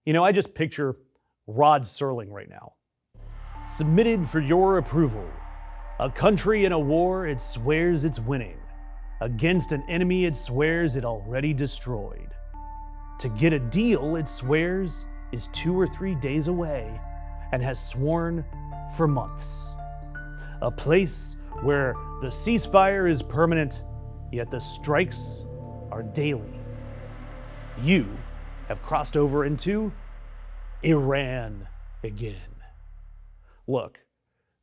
I just picture Rod Serling right now. Submitted for your approval. A country in a war it swears it's winning. Against an enemy it swears it already destroyed. To get a deal it swears is 2 or 3 days away and has sworn for months. A place where the ceasefire is permanent, yet the strikes are daily. You have crossed over into Iran again. Look,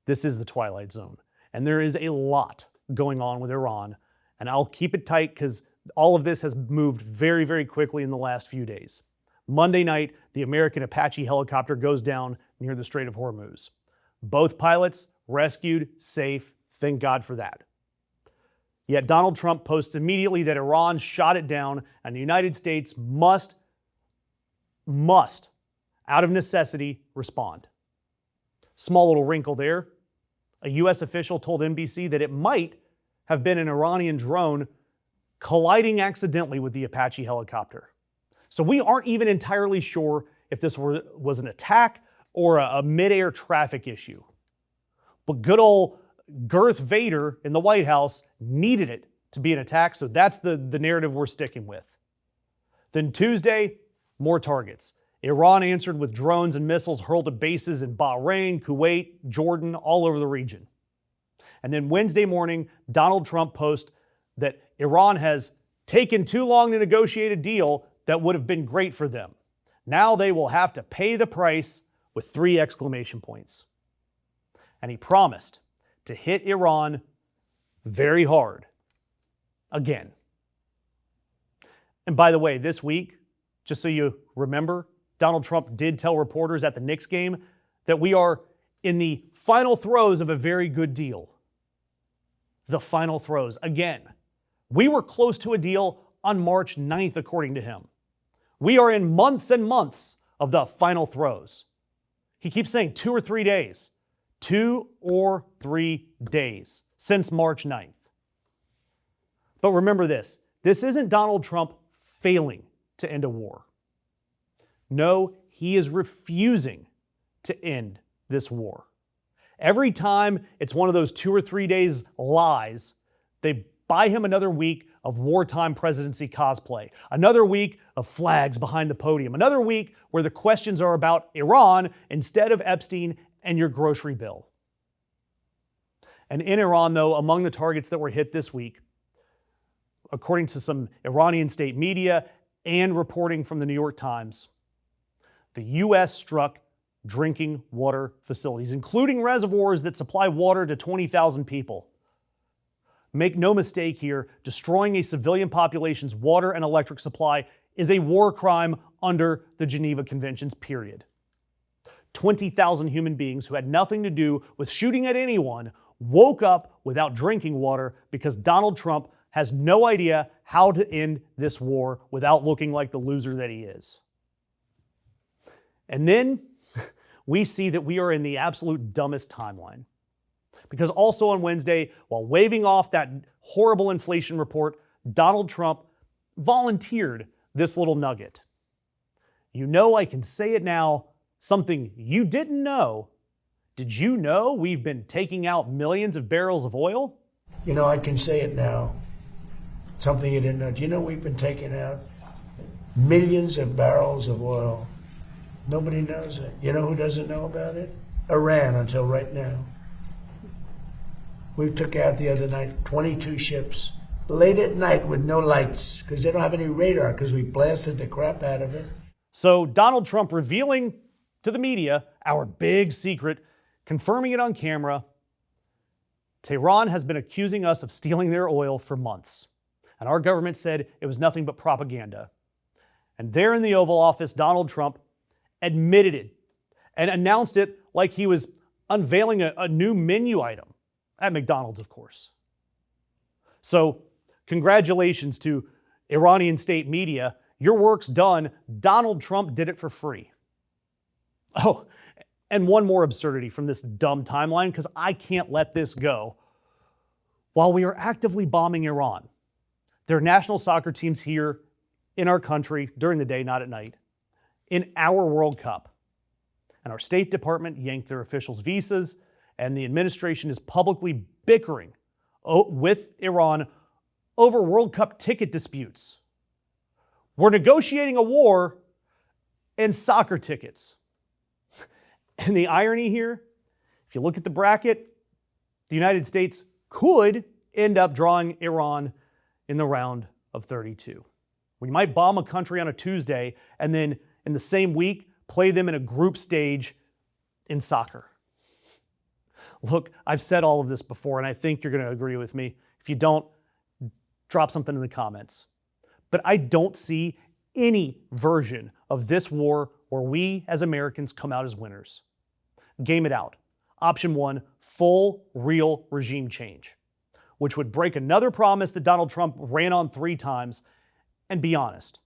this is the Twilight Zone, and there is a lot going on with Iran, and I'll keep it tight because all of this has moved very, very quickly in the last few days. Monday night, the American Apache helicopter goes down near the Strait of Hormuz. Both pilots rescued, safe, thank God for that. Yet Donald Trump posts immediately that Iran shot it down and the United States must, out of necessity, respond. Small little wrinkle there. A U.S. official told NBC that it might have been an Iranian drone colliding accidentally with the Apache helicopter. So we aren't even entirely sure if this was an attack or a mid-air traffic issue. But good old Girth Vader in the White House needed it to be an attack, so that's the narrative we're sticking with. Then Tuesday, more targets. Iran answered with drones and missiles hurled at bases in Bahrain, Kuwait, Jordan, all over the region. And then Wednesday morning, Donald Trump posts that Iran has taken too long to negotiate a deal that would have been great for them. Now they will have to pay the price with 3 exclamation points. And he promised to hit Iran very hard again. And by the way, this week, just so you remember, Donald Trump did tell reporters at the Knicks game that we are in the final throes of a very good deal. The final throes. Again, we were close to a deal on March 9th, according to him. We are in months and months of the final throes. He keeps saying 2 or 3 days. 2 or 3 days since March 9th. But remember this isn't Donald Trump failing to end a war. No, he is refusing to end this war. Every time it's one of those 2 or 3 days lies, they buy him another week of wartime presidency cosplay, another week of flags behind the podium, another week where the questions are about Iran instead of Epstein and your grocery bill. And in Iran, though, among the targets that were hit this week, according to some Iranian state media and reporting from the New York Times, the U.S. struck drinking water facilities, including reservoirs that supply water to 20,000 people. Make no mistake here, destroying a civilian population's water and electric supply is a war crime under the Geneva Conventions, period. 20,000 human beings who had nothing to do with shooting at anyone woke up without drinking water because Donald Trump has no idea how to end this war without looking like the loser that he is. And then we see that we are in the absolute dumbest timeline. Because also on Wednesday, while waving off that horrible inflation report, Donald Trump volunteered this little nugget. You know, I can say it now, something you didn't know. Did you know we've been taking out millions of barrels of oil? You know, I can say it now, something you didn't know. Do you know we've been taking out millions of barrels of oil? Nobody knows it. You know who doesn't know about it? Iran, until right now. We took out the other night 22 ships, late at night with no lights, because they don't have any radar, because we blasted the crap out of it. So Donald Trump revealing to the media our big secret, confirming it on camera. Tehran has been accusing us of stealing their oil for months, and our government said it was nothing but propaganda. And there in the Oval Office, Donald Trump admitted it and announced it like he was unveiling a new menu item at McDonald's, of course. So congratulations to Iranian state media. Your work's done. Donald Trump did it for free. Oh, and one more absurdity from this dumb timeline, because I can't let this go. While we are actively bombing Iran, there are national soccer teams here in our country during the day, not at night. in our World Cup. And our State Department yanked their officials' visas, and the administration is publicly bickering with Iran over World Cup ticket disputes. We're negotiating a war and soccer tickets. And the irony here, if you look at the bracket, the United States could end up drawing Iran in the round of 32. We might bomb a country on a Tuesday and then in the same week play them in a group stage in soccer. Look, I've said all of this before, and I think you're going to agree with me. If you don't, drop something in the comments. But I don't see any version of this war where we as Americans come out as winners. Game it out. Option 1, full, real regime change, which would break another promise that Donald Trump ran on 3 times. And be honest,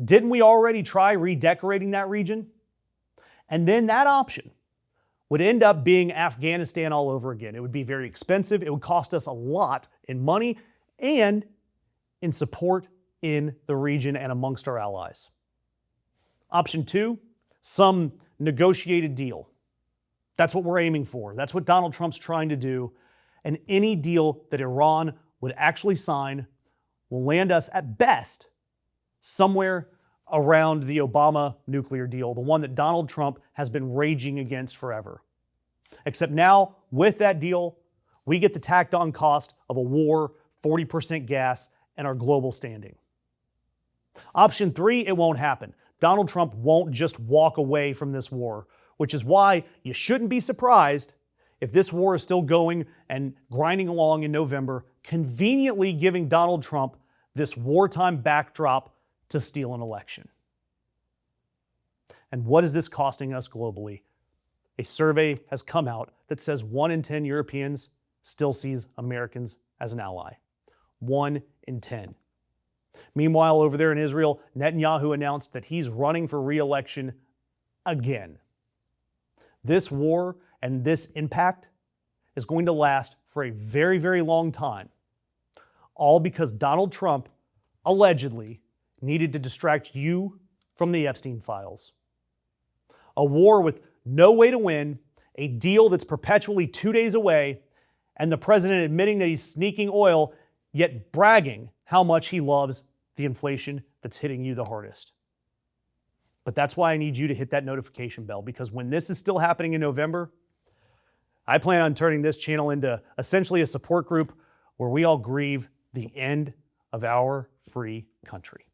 didn't we already try redecorating that region? And then that option would end up being Afghanistan all over again. It would be very expensive. It would cost us a lot in money and in support in the region and amongst our allies. Option 2, some negotiated deal. That's what we're aiming for. That's what Donald Trump's trying to do. And any deal that Iran would actually sign will land us at best somewhere around the Obama nuclear deal, the one that Donald Trump has been raging against forever. Except now, with that deal, we get the tacked on cost of a war, 40% gas, and our global standing. Option 3, it won't happen. Donald Trump won't just walk away from this war, which is why you shouldn't be surprised if this war is still going and grinding along in November, conveniently giving Donald Trump this wartime backdrop to steal an election. And what is this costing us globally? A survey has come out that says 1 in 10 Europeans still sees Americans as an ally. 1 in 10. Meanwhile, over there in Israel, Netanyahu announced that he's running for re-election again. This war and this impact is going to last for a very, very long time, all because Donald Trump allegedly needed to distract you from the Epstein files. A war with no way to win, a deal that's perpetually 2 days away, and the president admitting that he's sneaking oil, yet bragging how much he loves the inflation that's hitting you the hardest. But that's why I need you to hit that notification bell, because when this is still happening in November, I plan on turning this channel into essentially a support group where we all grieve the end of our free country.